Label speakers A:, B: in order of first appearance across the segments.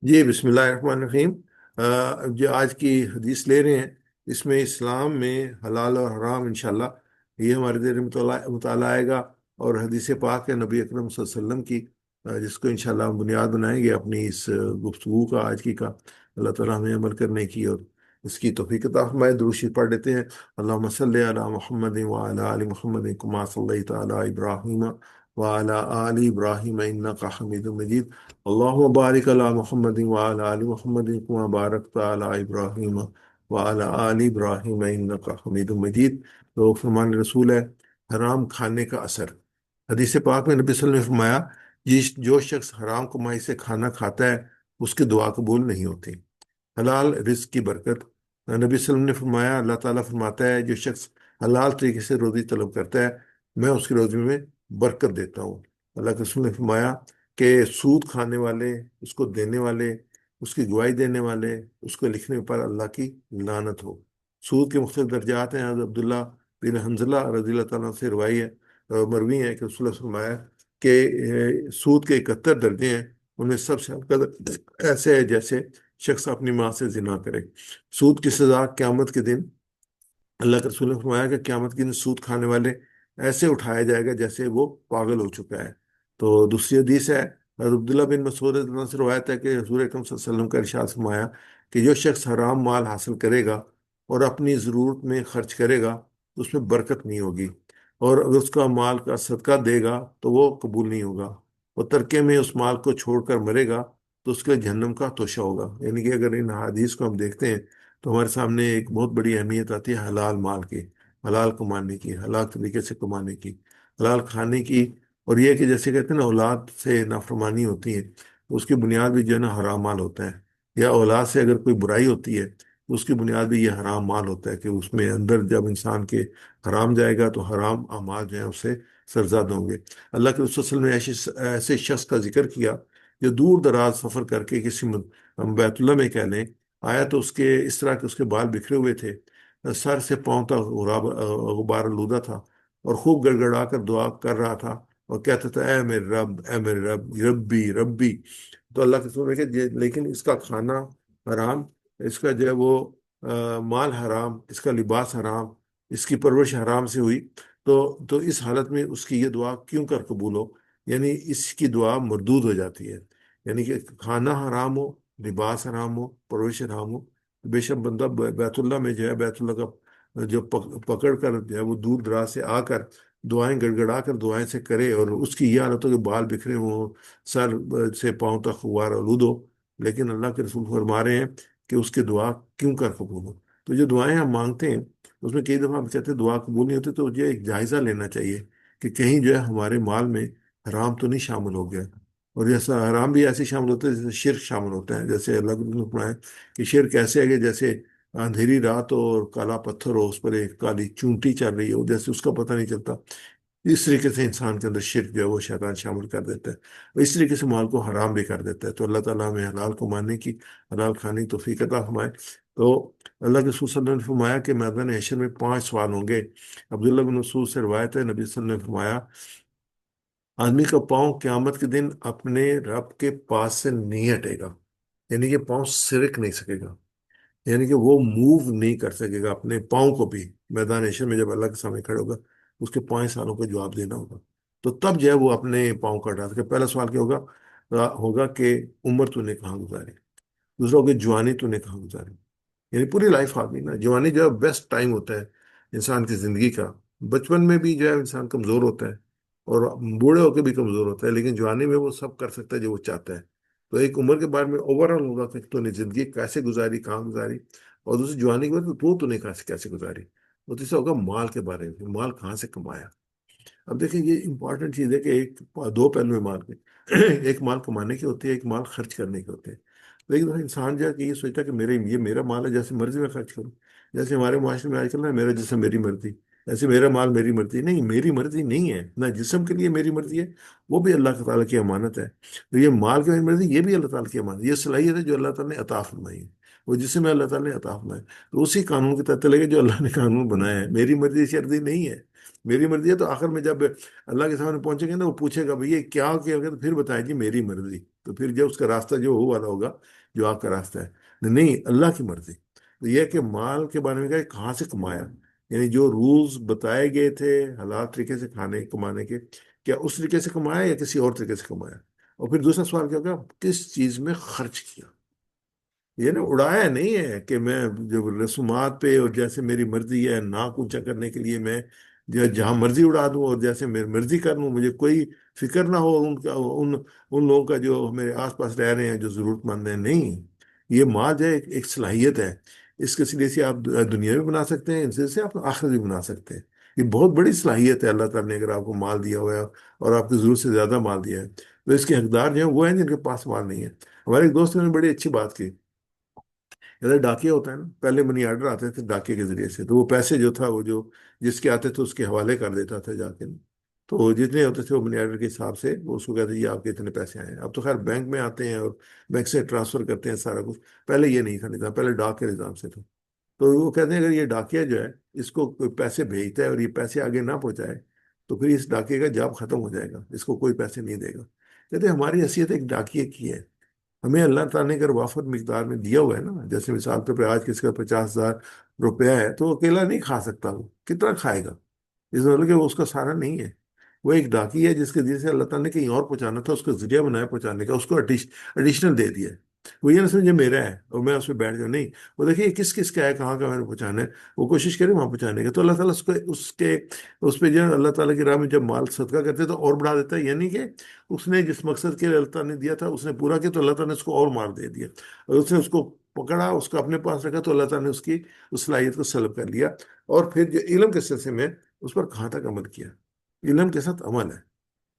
A: جی بسم اللہ الرحمن الرحیم۔ جو آج کی حدیث لے رہے ہیں، اس میں اسلام میں حلال اور حرام انشاءاللہ یہ ہمارے ذہن میں مطالعہ آئے گا، اور حدیث پاک ہے نبی اکرم صلی اللہ علیہ وسلم کی، جس کو انشاءاللہ ہم بنیاد بنائیں گے اپنی اس گفتگو کا آج کی کا۔ اللہ تعالیٰ ہمیں عمل کرنے کی اور اس کی توفیق عطا فرمائے۔ درود شریف پڑھ لیتے ہیں۔ اللہم صلی علی محمد وعلی آل محمد کما صلیت علی ابراہیم وعلی آل ابراہیم انک حمید مجید۔ اللهم بارك على محمد وعلى آل محمد كما باركت على إبراهيم وعلى آل إبراهيم إنك حميد مجید۔ تو فرمان رسول ہے حرام کھانے کا اثر۔ حدیث پاک میں نبی صلی اللہ علیہ وسلم نے فرمایا، جو شخص حرام کمائی سے کھانا کھاتا ہے اس کی دعا قبول نہیں ہوتی۔ حلال رزق کی برکت۔ نبی صلی اللہ علیہ وسلم نے فرمایا، اللہ تعالیٰ فرماتا ہے جو شخص حلال طریقے سے روزی طلب کرتا ہے میں اس کی روزی میں برکت دیتا ہوں۔ اللہ کے رسول نے فرمایا کہ سود کھانے والے، اس کو دینے والے، اس کی گواہی دینے والے، اس کو لکھنے پر اللہ کی لعنت ہو۔ سود کے مختلف درجات ہیں۔ حضرت عبداللہ بن حنظلہ رضی اللہ تعالیٰ عنہ سے مروی ہے کہ رسول اللہ نے فرمایا کہ سود کے 71 درجے ہیں، ان میں سب سے افضل ایسے ہے جیسے شخص اپنی ماں سے زنا کرے۔ سود کی سزا قیامت کے دن، اللہ کے رسول نے فرمایا کہ قیامت کے دن سود کھانے والے ایسے اٹھایا جائے گا جیسے وہ پاگل ہو چکا ہے۔ تو دوسری حدیث ہے، حضرت عبداللہ بن مسعود رضی اللہ عنہ سے روایت ہے کہ حضور اکرم صلی اللہ علیہ وسلم کا ارشاد فرمایا کہ جو شخص حرام مال حاصل کرے گا اور اپنی ضرورت میں خرچ کرے گا تو اس میں برکت نہیں ہوگی، اور اگر اس کا مال کا صدقہ دے گا تو وہ قبول نہیں ہوگا، اور ترکے میں اس مال کو چھوڑ کر مرے گا تو اس کے جہنم کا توشہ ہوگا۔ یعنی کہ اگر ان حدیث کو ہم دیکھتے ہیں تو ہمارے سامنے ایک بہت بڑی اہمیت آتی ہے حلال مال کی، حلال کمانے کی، حلال طریقے سے کمانے کی، حلال کھانے کی۔ اور یہ کہ جیسے کہتے ہیں نا اولاد سے نافرمانی ہوتی ہے، تو اس کی بنیاد بھی جو ہے نا حرام مال ہوتا ہے، یا اولاد سے اگر کوئی برائی ہوتی ہے تو اس کی بنیاد بھی یہ حرام مال ہوتا ہے، کہ اس میں اندر جب انسان کے حرام جائے گا تو حرام اعمال جو ہیں اس سے سرزد ہوں گے۔ اللہ کے رسول صلی اللہ علیہ وسلم نے ایسے شخص کا ذکر کیا جو دور دراز سفر کر کے کسی ہم بیت اللہ میں کہہ لیں آیا، تو اس کے اس طرح کے اس کے بال بکھرے ہوئے تھے، سر سے پاؤں تک غبار آلودہ تھا، اور خوب گڑ گڑا کر دعا کر رہا تھا اور کہتا تھا اے میرے رب، اے میرے رب، ربی ربی۔ تو اللہ کے رسول نے کہ لیکن اس کا کھانا حرام، اس کا جو ہے وہ مال حرام، اس کا لباس حرام، اس کی پرورش حرام سے ہوئی، تو اس حالت میں اس کی یہ دعا کیوں کر قبول ہو؟ یعنی اس کی دعا مردود ہو جاتی ہے۔ یعنی کہ کھانا حرام ہو، لباس حرام ہو، پرورش حرام ہو، بے شک بندہ بیت اللہ میں جو ہے بیت اللہ کا جو پکڑ کر جو ہے وہ دور دراز سے آ کر دعائیں گڑ گڑا کر دعائیں سے کرے، اور اس کی یہ حالت ہو کہ بال بکھرے ہوں، سر سے پاؤں تک غبار آلود ہو، لیکن اللہ کے رسول فرما رہے ہیں کہ اس کی دعا کیوں کر قبول ہو۔ تو جو دعائیں ہم مانگتے ہیں اس میں کئی دفعہ ہم کہتے ہیں دعا قبول نہیں ہوتی، تو یہ ایک جائزہ لینا چاہیے کہ کہیں جو ہے ہمارے مال میں حرام تو نہیں شامل ہو گیا۔ اور جیسا حرام بھی ایسے شامل ہوتا ہے جیسے شرک شامل ہوتا ہے، جیسے اللہ کے رسول نے فرمایا کہ شرک ایسے ہے کہ جیسے اندھیری رات ہو اور کالا پتھر ہو، اس پر ایک کالی چونٹی چل رہی ہو، جیسے اس کا پتہ نہیں چلتا، اس طریقے سے انسان کے اندر شرک جو ہے وہ شیطان شامل کر دیتا ہے، اور اس طریقے سے مال کو حرام بھی کر دیتا ہے۔ تو اللہ تعالیٰ ہمیں حلال کو ماننے کی، حلال کھانے کی توفیق عطا فرمائے۔ تو اللہ کے رسول صلی اللہ علیہ وسلم نے فرمایا کہ میدان حشر میں 5 سوال ہوں گے۔ عبداللہ بن مسعود سے روایت ہے، نبی صلی اللہ علیہ وسلم نے فرمایا آدمی کا پاؤں قیامت کے دن اپنے رب کے پاس سے نہیں ہٹے گا، یعنی کہ پاؤں سرک نہیں سکے گا، یعنی کہ وہ موو نہیں کر سکے گا اپنے پاؤں کو بھی۔ میدان حشر میں جب اللہ کے سامنے کھڑے ہوگا اس کے 5 سالوں کا جواب دینا ہوگا، تو تب جو ہے وہ اپنے پاؤں کا ہٹا سکے۔ پہلا سوال کیا ہوگا؟ ہوگا کہ عمر تو نے کہاں گزاری، دوسرا ہوگا جوانی تو نے کہاں گزاری، یعنی پوری لائف آدمی نا، جوانی جو ہے بیسٹ ٹائم ہوتا ہے انسان کی زندگی کا۔ بچپن میں بھی جو ہے انسان کمزور ہوتا ہے اور بوڑھے ہو کے بھی کمزور ہوتا ہے، لیکن جوانی میں وہ سب کر سکتا ہے جو وہ چاہتا ہے۔ تو ایک عمر کے بارے میں اوور آل ہوگا کہ تو نے زندگی کیسے گزاری، کہاں گزاری، اور دوسری جوانی کے بعد تو نے کیسے کیسے گزاری، اور تیسرا ہوگا مال کے بارے میں، مال کہاں سے کمایا۔ اب دیکھیں یہ امپورٹنٹ چیز ہے کہ ایک دو پہلو ہیں مال کے، ایک مال کمانے کی ہوتی ہے، ایک مال خرچ کرنے کی ہوتے ہیں۔ لیکن انسان جو ہے کہ یہ سوچتا ہے کہ یہ میرا مال ہے، جیسے مرضی میں خرچ کروں، جیسے ہمارے معاشرے میں آج کل نا میرا جسم میری مرضی، ایسے میرا مال میری مرضی نہیں، میری مرضی نہیں ہے نہ جسم کے لیے میری مرضی ہے، وہ بھی اللہ تعالیٰ کی امانت ہے۔ تو یہ مال کی میری مرضی یہ بھی اللہ تعالیٰ کی امانت ہے، یہ صلاحیت ہے جو اللہ تعالیٰ نے عطا فرمائی ہے، وہ جسم ہے اللہ تعالیٰ نے عطا فرمایا ہے، تو اسی قانون کے تحت چلے گا جو اللہ نے قانون بنایا ہے، میری مرضی شرطی نہیں ہے۔ میری مرضی ہے تو آخر میں جب اللہ کے سامنے پہنچیں گے نا، وہ پوچھے گا بھئی یہ کیا کیا گیا، تو پھر بتائیں جی میری مرضی، تو پھر جو اس کا راستہ جو وہ والا ہوگا جو آپ کا راستہ ہے، نہیں اللہ کی مرضی۔ تو یہ ہے کہ مال کے بارے میں کہا کہاں سے کمایا، یعنی جو رولز بتائے گئے تھے حلال طریقے سے کھانے کمانے کے، کیا اس طریقے سے کمایا یا کسی اور طریقے سے کمایا؟ اور پھر دوسرا سوال کیا ہوگا، کس چیز میں خرچ کیا؟ یہ نا اڑایا نہیں ہے کہ میں جو رسومات پہ اور جیسے میری مرضی ہے ناک اونچا کرنے کے لیے میں جہاں مرضی اڑا دوں اور جیسے میری مرضی کر لوں، مجھے کوئی فکر نہ ہو ان کا، ان لوگوں کا جو میرے آس پاس رہ رہے ہیں جو ضرورت مند ہیں، نہیں۔ یہ مال جو ہے ایک صلاحیت ہے، اس کے ذریعے سے آپ دنیا بھی بنا سکتے ہیں، اس سے آپ آخرت بھی بنا سکتے ہیں۔ یہ بہت بڑی صلاحیت ہے اللہ تعالیٰ نے اگر آپ کو مال دیا ہوا ہے اور آپ کی ضرورت سے زیادہ مال دیا ہے، تو اس کے حقدار جو ہیں وہ ہیں جن کے پاس مال نہیں ہے۔ ہمارے ایک دوست نے بڑی اچھی بات کی، ادھر ڈاکیا ہوتا ہے نا، پہلے منی آرڈر آتے تھے ڈاکے کے ذریعے سے، تو وہ پیسے جو تھا وہ جو جس کے آتے تھے اس کے حوالے کر دیتا تھا جا کے، تو وہ جتنے ہوتے تھے وہ منی آرڈر کے حساب سے وہ اس کو کہتے یہ آپ کے اتنے پیسے آئے ہیں۔ اب تو خیر بینک میں آتے ہیں اور بینک سے ٹرانسفر کرتے ہیں سارا کچھ، پہلے یہ نہیں تھا نظام، پہلے ڈاک کے نظام سے تھا۔ تو وہ کہتے ہیں اگر یہ ڈاکیا جو ہے اس کو کوئی پیسے بھیجتا ہے اور یہ پیسے آگے نہ پہنچائے تو پھر اس ڈاکے کا جاب ختم ہو جائے گا، اس کو کوئی پیسے نہیں دے گا۔ کہتے ہیں ہماری حیثیت ایک ڈاکیے کی ہے، ہمیں اللہ تعالیٰ نے اگر وافر مقدار میں دیا ہوا ہے نا، جیسے مثال کے پہ آج کسی کا 50,000 روپیہ ہے تو وہ اکیلا نہیں کھا سکتا، وہ کتنا کھائے گا؟ اس مطلب کہ وہ اس کا سارا نہیں ہے، وہ ایک ڈاکی ہے جس کے ذریعے سے اللہ تعالیٰ نے کہیں اور پہنچانا تھا، اس کا ذریعہ بنایا پہنچانے کا، اس کو ایڈیشنل دے دیا ہے۔ وہ یہ نہ سمجھے میرا ہے اور میں اس پہ بیٹھ جاؤں، نہیں، وہ دیکھیے یہ کس کس کا ہے، کہاں کا میں نے پہنچانا ہے، وہ کوشش کرے وہاں پہنچانے کا، تو اللہ تعالیٰ اس پہ جو ہے اللہ تعالیٰ کی راہ میں جب مال صدقہ کرتے تو اور بڑھا دیتا ہے، یعنی کہ اس نے جس مقصد کے لیے اللہ تعالیٰ نے دیا تھا اس نے پورا کیا تو اللہ تعالیٰ نے اس کو اور مار دے دیا، اور اس نے اس کو پکڑا، اس کو اپنے پاس رکھا تو اللہ تعالیٰ نے اس کی اس صلاحیت کو سلب کر لیا، اور پھر جو علم کے سلسلے میں اس پر کہاں تک عمل کیا؟ علم کے ساتھ عمل ہے،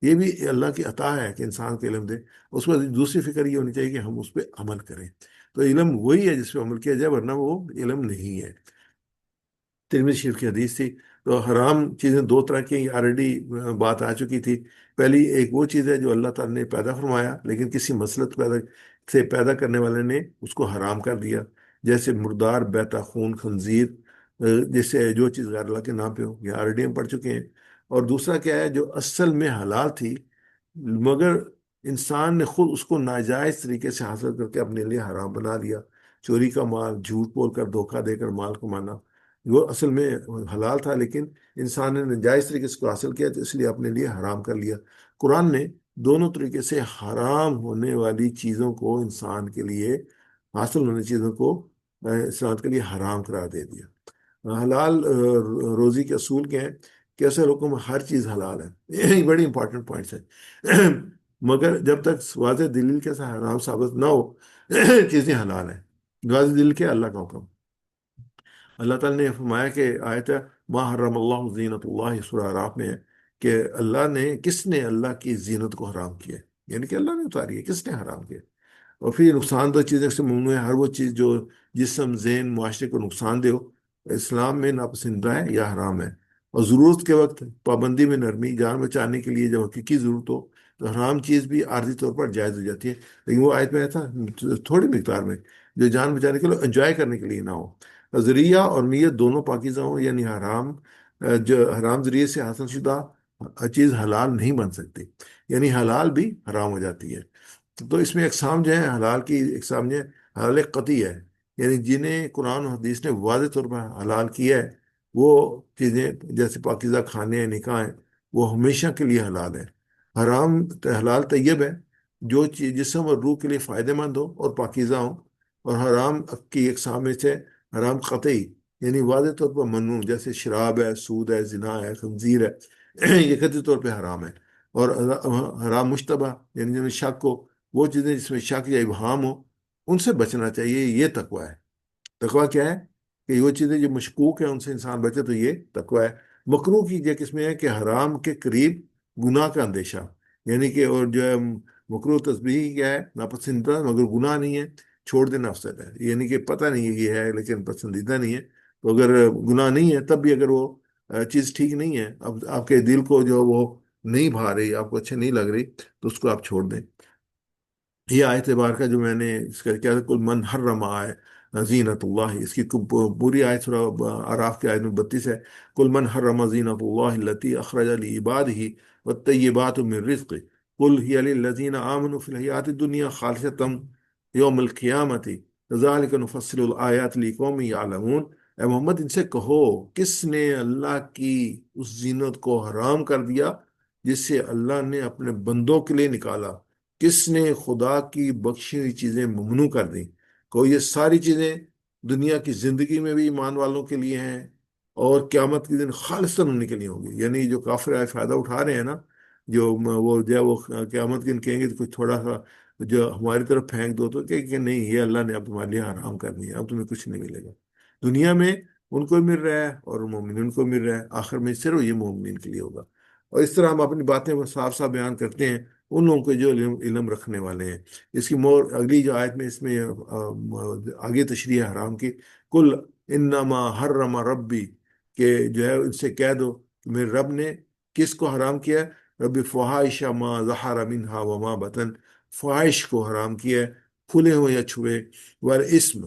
A: یہ بھی اللہ کی عطا ہے کہ انسان کو علم دے، اس پر دوسری فکر یہ ہونی چاہیے کہ ہم اس پہ عمل کریں، تو علم وہی ہے جس پہ عمل کیا جائے، ورنہ وہ علم نہیں ہے۔ ترمذی شریف کی حدیث تھی، تو حرام چیزیں دو طرح کی آلریڈی بات آ چکی تھی۔ پہلی ایک وہ چیز ہے جو اللہ تعالیٰ نے پیدا فرمایا لیکن کسی مصلحت سے پیدا کرنے والے نے اس کو حرام کر دیا، جیسے مردار، بیتا خون، خنزیر، جیسے جو چیز غیر اللہ کے نام پہ ہو، یہ آلریڈی ہم پڑھ چکے ہیں۔ اور دوسرا کیا ہے، جو اصل میں حلال تھی مگر انسان نے خود اس کو ناجائز طریقے سے حاصل کر کے اپنے لیے حرام بنا لیا، چوری کا مال، جھوٹ بول کر، دھوکہ دے کر مال کمانا، وہ اصل میں حلال تھا لیکن انسان نے ناجائز طریقے سے اس کو حاصل کیا تو اس لیے اپنے لیے حرام کر لیا۔ قرآن نے دونوں طریقے سے حرام ہونے والی چیزوں کو انسان کے لیے، حاصل ہونے چیزوں کو انسان کے لیے حرام قرار دے دیا۔ حلال روزی کے اصول کیا ہیں؟ کیسے لوگوں میں ہر چیز حلال ہے، یہ بڑی امپورٹنٹ پوائنٹس ہیں، مگر جب تک واضح دلیل کے ساتھ حرام ثابت نہ ہو چیزیں حلال ہیں، واضح دلیل کے اللہ کا حکم۔ اللہ تعالیٰ نے فرمایا کہ آیت ہے ما حرم اللہ زینت اللہ، سورہ اعراف میں ہے کہ کس نے اللہ کی زینت کو حرام کیا ہے، یعنی کہ اللہ نے اتاری ہے، کس نے حرام کیا؟ اور پھر نقصان دہ چیزیں سے ممنوع ہے ہر وہ چیز جو جسم، ذہن، معاشرے کو نقصان دے ہو، اسلام میں ناپسندیدہ ہے یا حرام ہے۔ اور ضرورت کے وقت پابندی میں نرمی، جان بچانے کے لیے جب حقیقی ضرورت ہو تو حرام چیز بھی عارضی طور پر جائز ہو جاتی ہے، لیکن وہ آیت میں آیا تھا تھوڑی مقدار میں، جو جان بچانے کے لیے، انجوائے کرنے کے لیے نہ ہو، ذریعہ اور نیت دونوں پاکیزہ ہوں، یعنی جو حرام ذریعے سے حاصل شدہ چیز حلال نہیں بن سکتی، یعنی حلال بھی حرام ہو جاتی ہے۔ تو اس میں اقسام جو ہیں حلال کی، اقسام جو ہے حلال قطعی ہے، یعنی جنہیں قرآن و حدیث نے واضح طور پر حلال کیا ہے، وہ چیزیں جیسے پاکیزہ کھانے ہیں، نکاح ہیں، وہ ہمیشہ کے لیے حلال ہے۔ حرام حلال طیب ہے، جو چیز جسم اور روح کے لیے فائدہ مند ہو اور پاکیزہ ہو، اور حرام کی اقسام میں سے حرام قطعی یعنی واضح طور پر ممنوع، جیسے شراب ہے، سود ہے، زنا ہے، خنزیر ہے، یہ قطعی طور پہ حرام ہے۔ اور حرام مشتبہ یعنی جن میں شک ہو، وہ چیزیں جس میں شک یا ابہام ہو ان سے بچنا چاہیے، یہ تقوی ہے۔ تقوی کیا ہے کہ وہ چیزیں جو مشکوک ہیں ان سے انسان بچے، تو یہ تقوی ہے۔ مکروہ کی یہ قسم ہے کہ حرام کے قریب گناہ کا اندیشہ، یعنی کہ اور جو ہے مکروہ تسبیح کیا ہے، ناپسندیدہ مگر گناہ نہیں ہے، چھوڑ دینا افضل ہے، یعنی کہ پتہ نہیں ہے یہ ہے لیکن پسندیدہ نہیں ہے، تو اگر گناہ نہیں ہے تب بھی اگر وہ چیز ٹھیک نہیں ہے، اب آپ کے دل کو جو وہ نہیں بھا رہی، آپ کو اچھے نہیں لگ رہی، تو اس کو آپ چھوڑ دیں۔ یہ آیت بارکہ جو میں نے اس کا کیا کل من حرم آئے زینت اللہ، اس کی پوری آیت سورہ اعراف کی آیت نمبر 32 ہے۔ قل من حرم زینت اللہ التی اخرج لعبادہ والطیبات من رزق قل ہی للذین آمنوا فی الحیات الدنیا خالصۃ یوم القیامت کذالک نفصل الآیات لقوم یعلمون۔ اے محمد ان سے کہو، کس نے اللہ کی اس زینت کو حرام کر دیا جس سے اللہ نے اپنے بندوں کے لیے نکالا؟ کس نے خدا کی بخشی ہوئی چیزیں ممنوع کر دیں؟ کو یہ ساری چیزیں دنیا کی زندگی میں بھی ایمان والوں کے لیے ہیں، اور قیامت کے دن خالصاً انہیں کے لیے ہوں گی۔ یعنی جو کافر آئے فائدہ اٹھا رہے ہیں نا، وہ قیامت کے دن کہیں گے تو کچھ تھوڑا سا جو ہماری طرف پھینک دو، تو کہ نہیں، یہ اللہ نے اب تمہارے لیے حرام کر دیا، اب تمہیں کچھ نہیں ملے گا۔ دنیا میں ان کو مل رہا ہے اور مومنین کو مل رہا ہے، آخر میں صرف یہ مومنین کے لیے ہوگا۔ اور اس طرح ہم اپنی باتیں صاف صاف بیان کرتے ہیں ان لوگوں کے جو علم رکھنے والے ہیں۔ اس کی اگلی جو آیت میں اس میں آگے تشریح ہے حرام کی۔ کل انما حرم ربی، کہ جو ہے ان سے کہہ دو کہ میرے رب نے کس کو حرام کیا ہے؟ رب فحائش ما ظہر منہا وما بطن، فحائش کو حرام کیا ہے، کھلے ہوں یا چھپے، والاسم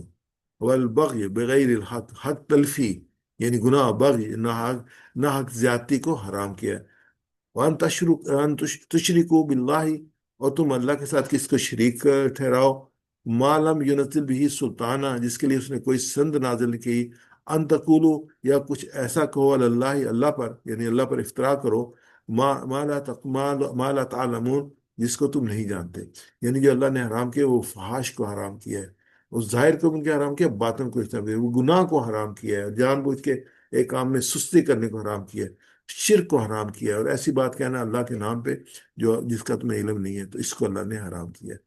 A: والبغی بغیر الحق، حق تلفی یعنی گناہ، بغی ناحق زیادتی کو حرام کیا ہے۔ وَأَن تشرکوا باللہ، اور تم اللہ کے ساتھ کس کو شریک ٹھہراؤ، ما لم ينزل به سلطانہ، جس کے لیے اس نے کوئی سند نازل نہیں کی، ان تقولوا، یا کچھ ایسا کہو علی اللہ، اللہ پر، یعنی اللہ پر افتراء کرو، ما لا تعلمون، جس کو تم نہیں جانتے۔ یعنی جو اللہ نے حرام کیا وہ فحاش کو حرام کیا ہے، اس ظاہر کو ان کے حرام کیا، باطن کو استعمال کیا، وہ گناہ کو حرام کیا ہے، جان بوجھ کے ایک کام میں سستی کرنے کو حرام کیا ہے، شرک کو حرام کیا ہے، اور ایسی بات کہنا اللہ کے نام پہ جس کا تمہیں علم نہیں ہے، تو اس کو اللہ نے حرام کیا ہے۔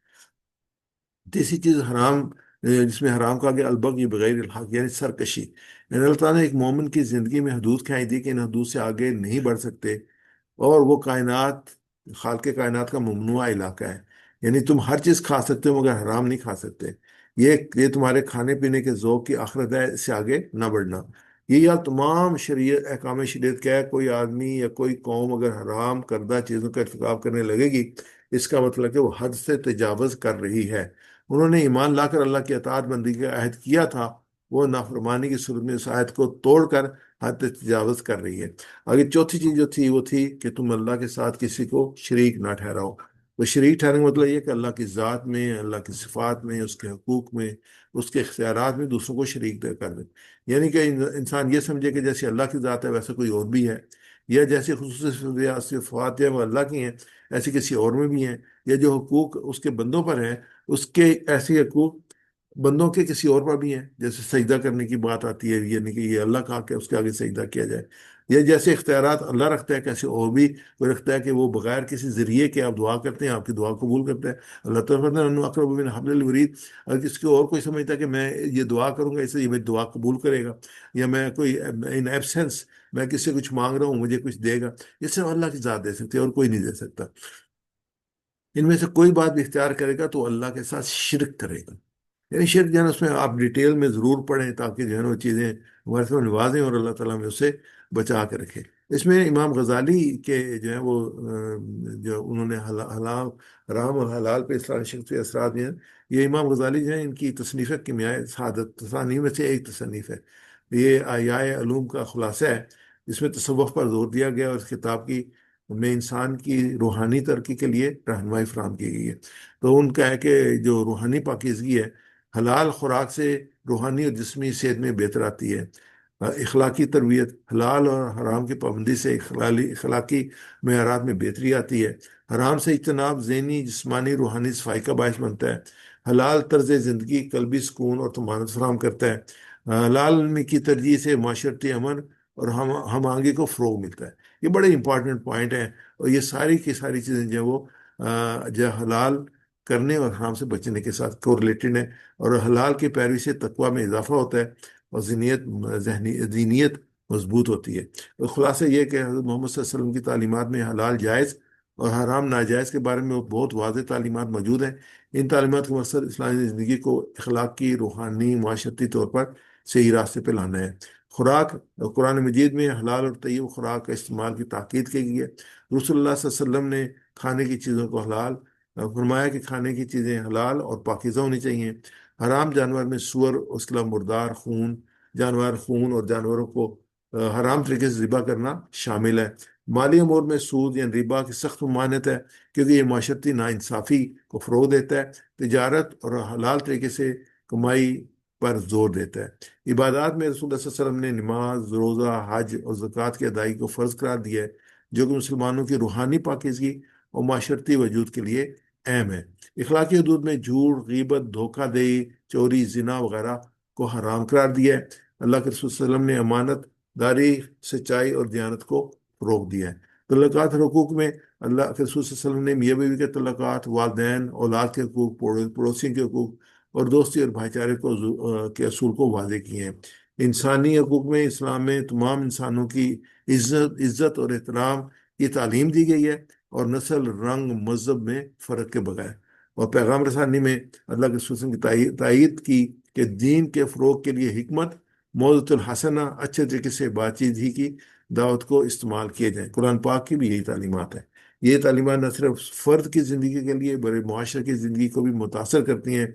A: تیسری چیز حرام، جس میں حرام کہا گیا البغی بغیر الحق، یعنی سرکشی۔ یعنی اللہ تعالیٰ نے ایک مومن کی زندگی میں حدود کھائی دی کہ ان حدود سے آگے نہیں بڑھ سکتے، اور وہ کائنات، خالق کائنات کا ممنوعہ علاقہ ہے۔ یعنی تم ہر چیز کھا سکتے ہو مگر حرام نہیں کھا سکتے، یہ تمہارے کھانے پینے کے ذوق کی آخرت ہے، اس سے آگے نہ بڑھنا۔ یہ یا تمام شریعت، احکام شریعت کیا ہے، کوئی آدمی یا کوئی قوم اگر حرام کردہ چیزوں کا ارتکاب کرنے لگے گی، اس کا مطلب کہ وہ حد سے تجاوز کر رہی ہے۔ انہوں نے ایمان لا کر اللہ کی اطاعت بندی کا عہد کیا تھا، وہ نافرمانی کی صورت میں اس عہد کو توڑ کر حد سے تجاوز کر رہی ہے۔ آگے چوتھی چیز جو تھی وہ تھی کہ تم اللہ کے ساتھ کسی کو شریک نہ ٹھہراؤ۔ تو شریک ٹھہرنے کا مطلب یہ کہ اللہ کی ذات میں، اللہ کی صفات میں، اس کے حقوق میں، اس کے اختیارات میں دوسروں کو شریک کر دیں۔ یعنی کہ انسان یہ سمجھے کہ جیسے اللہ کی ذات ہے ویسے کوئی اور بھی ہے، یا جیسے خصوصی صفات ہیں وہ اللہ کی ہیں ایسی کسی اور میں بھی ہیں، یا جو حقوق اس کے بندوں پر ہیں اس کے ایسے حقوق بندوں کے کسی اور پر بھی ہیں۔ جیسے سجدہ کرنے کی بات آتی ہے، یعنی کہ یہ اللہ کا کہ اس کے آگے سجدہ کیا جائے، یا جیسے اختیارات اللہ رکھتا ہے کیسے اور بھی کوئی رکھتا ہے کہ وہ بغیر کسی ذریعے کے آپ دعا کرتے ہیں، آپ کی دعا قبول کرتے ہیں۔ اللہ تعالیٰ فرماتا ہے انه اقرب من حبل الورید، اگر کسی کو اور کوئی سمجھتا ہے کہ میں یہ دعا کروں گا اس سے یہ میری دعا قبول کرے گا، یا میں کوئی ان ایبسنس میں کسی سے کچھ مانگ رہا ہوں مجھے کچھ دے گا، یہ صرف اللہ کی ذات دے سکتی ہے اور کوئی نہیں دے سکتا۔ ان میں سے کوئی بات بھی اختیار کرے گا تو اللہ کے ساتھ شرک کرے گا۔ یعنی شرک جو ہے نا اس میں آپ ڈیٹیل میں ضرور پڑھیں تاکہ جو ہے نا وہ چیزیں ہمارے سامنے واضح ہیں اور اللہ تعالیٰ میں اسے بچا کے رکھے۔ اس میں امام غزالی کے جو ہے وہ جو انہوں نے حلال حرام اور حلال پہ اسلام شرک کے اثرات ہیں، یہ امام غزالی جو ہیں ان کی تصنیف کیمیائے سعادت تصانیف میں سے ایک تصنیف ہے، یہ احیاء علوم کا خلاصہ ہے۔ اس میں تصوف پر زور دیا گیا اور اس کتاب کی میں انسان کی روحانی ترقی کے لیے رہنمائی فراہم کی گئی ہے۔ تو ان کا ہے کہ جو روحانی پاکیزگی ہے، حلال خوراک سے روحانی اور جسمی صحت میں بہتر آتی ہے۔ اخلاقی تربیت، حلال اور حرام کی پابندی سے اخلاقی معیارات میں بہتری آتی ہے۔ حرام سے اجتناب ذہنی، جسمانی، روحانی صفائی کا باعث بنتا ہے۔ حلال طرز زندگی قلبی سکون اور طمانینت فراہم کرتا ہے۔ حلال کی ترجیح سے معاشرتی امن اور ہم آہنگی کو فروغ ملتا ہے۔ یہ بڑے امپورٹنٹ پوائنٹ ہیں، اور یہ ساری کی ساری چیزیں جو ہیں وہ جو حلال کرنے اور حرام سے بچنے کے ساتھ کوریلیٹڈ ہیں، اور حلال کی پیروی سے تقویٰ میں اضافہ ہوتا ہے اور ذہنیت مضبوط ہوتی ہے۔ اور خلاصہ یہ کہ حضرت محمد صلی اللہ علیہ وسلم کی تعلیمات میں حلال جائز اور حرام ناجائز کے بارے میں بہت واضح تعلیمات موجود ہیں۔ ان تعلیمات کا مقصد اسلامی زندگی کو اخلاقی، روحانی، معاشرتی طور پر صحیح راستے پہ لانا ہے۔ خوراک، قرآن مجید میں حلال اور طیب خوراک کا استعمال کی تاکید کی گئی ہے۔ رسول اللہ صلی اللہ علیہ وسلم نے کھانے کی چیزوں کو حلال فرمایا کہ کھانے کی چیزیں حلال اور پاکیزہ ہونی چاہیے۔ حرام جانور میں سور، اس کے علاوہ مردار خون، جانور خون اور جانوروں کو حرام طریقے سے ذبح کرنا شامل ہے۔ مالی امور میں سود یعنی ربا کی سخت ممانعت ہے، کیونکہ یہ معاشرتی ناانصافی کو فروغ دیتا ہے۔ تجارت اور حلال طریقے سے کمائی پر زور دیتا ہے۔ عبادات میں رسول اللہ صلی اللہ علیہ وسلم نے نماز، روزہ، حج اور زکوٰۃ کی ادائیگی کو فرض قرار دیا ہے، جو کہ مسلمانوں کی روحانی پاکیزگی اور معاشرتی وجود کے لیے اہم ہے۔ اخلاقی حدود میں جھوٹ، غیبت، دھوکہ دہی، چوری، زنا وغیرہ کو حرام قرار دیا ہے۔ اللہ کے رسول صلی اللہ علیہ وسلم نے امانت داری، سچائی اور دیانت کو فروغ دیا ہے۔ تعلقات اور حقوق میں اللہ کے رسول صلی اللہ علیہ وسلم نے میاں بیوی کے تعلقات، والدین، اولاد کے حقوق، پڑوسیوں کے حقوق اور دوستی اور بھائی چارے کے اصول کو واضح کیے ہیں۔ انسانی حقوق میں اسلام میں تمام انسانوں کی عزت اور احترام کی تعلیم دی گئی ہے، اور نسل، رنگ، مذہب میں فرق کے بغیر۔ اور پیغام رسانی میں اللہ کے رسول صلی اللہ علیہ وسلم کی تائید کی کہ دین کے فروغ کے لیے حکمت، موعظۃ الحسنہ، اچھے طریقے سے بات چیت ہی کی دعوت کو استعمال کیے جائیں۔ قرآن پاک کی بھی یہی تعلیمات ہیں۔ یہ تعلیمات نہ صرف فرد کی زندگی کے لیے بڑے معاشرے کی زندگی کو بھی متاثر کرتی ہیں،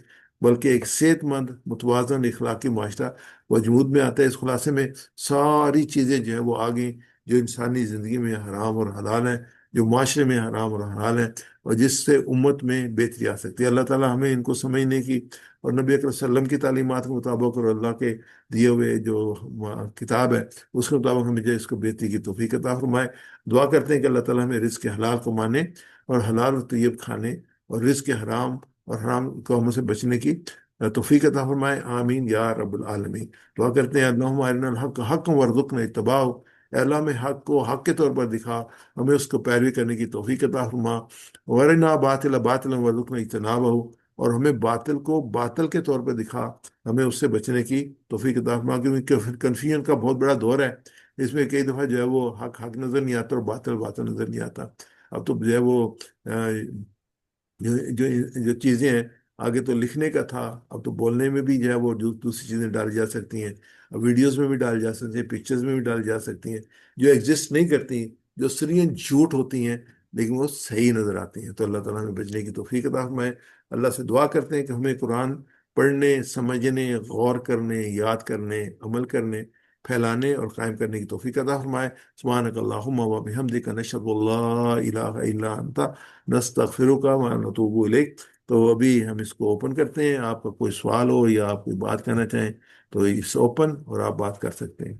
A: بلکہ ایک صحت مند، متوازن اخلاقی معاشرہ وجود میں آتا ہے۔ اس خلاصے میں ساری چیزیں جو ہیں وہ آگیں جو انسانی زندگی میں حرام اور حلال ہیں، جو معاشرے میں حرام اور حلال ہیں، اور جس سے امت میں بہتری آ سکتی ہے۔ اللہ تعالیٰ ہمیں ان کو سمجھنے کی اور نبی اکرم صلی اللہ علیہ وسلم کی تعلیمات کے مطابق اور اللہ کے دیے ہوئے جو کتاب ہے اس کے مطابق ہمیں جو اس کو بہتری کی توفیق عطا فرمائے۔ دعا کرتے ہیں کہ اللہ تعالیٰ ہمیں رزق حلال کو مانے اور حلال و طیب کھانے، اور رزق حرام اور حرام کاموں سے بچنے کی توفیق عطا فرمائے۔ آمین یا رب العالمین۔ دعا کرتے ہیں اللہم ارنا الحق حقا وارزقنا اتباعہ، اے اللہ ہمیں حق کو حق کے طور پر دکھا، ہمیں اس کو پیروی کرنے کی توفیق عطا فرما۔ ورنا باطلا باطلا وارزقنا اجتنابہ، اور ہمیں باطل کو باطل کے طور پر دکھا، ہمیں اس سے بچنے کی توفیق عطا فرما، کیونکہ کنفیوژن کا بہت بڑا دور ہے۔ اس میں کئی دفعہ جو ہے وہ حق حق نظر نہیں آتا اور باطل باطل نظر نہیں آتا۔ اب تو جو ہے وہ جو جو جو چیزیں ہیں، آگے تو لکھنے کا تھا، اب تو بولنے میں بھی جو ہے وہ دوسری چیزیں ڈالی جا سکتی ہیں، اب ویڈیوز میں بھی ڈالی جا سکتی ہیں، پکچرز میں بھی ڈالی جا سکتی ہیں، جو ایگزسٹ نہیں کرتی، جو سرین جھوٹ ہوتی ہیں لیکن وہ صحیح نظر آتی ہیں۔ تو اللہ تعالیٰ ہمیں بچنے کی توفیق عطا فرمائے۔ اللہ سے دعا کرتے ہیں کہ ہمیں قرآن پڑھنے، سمجھنے، غور کرنے، یاد کرنے، عمل کرنے، پھیلانے اور قائم کرنے کی توفیق عطا فرمائے۔ سبحانک اللہم و بحمدک، نشہد ان لا الہ الا انت، نستغفرک و نتوب الیک۔ تو ابھی ہم اس کو اوپن کرتے ہیں، آپ کا کوئی سوال ہو یا آپ کوئی بات کرنا چاہیں تو اس اوپن اور آپ بات کر سکتے ہیں۔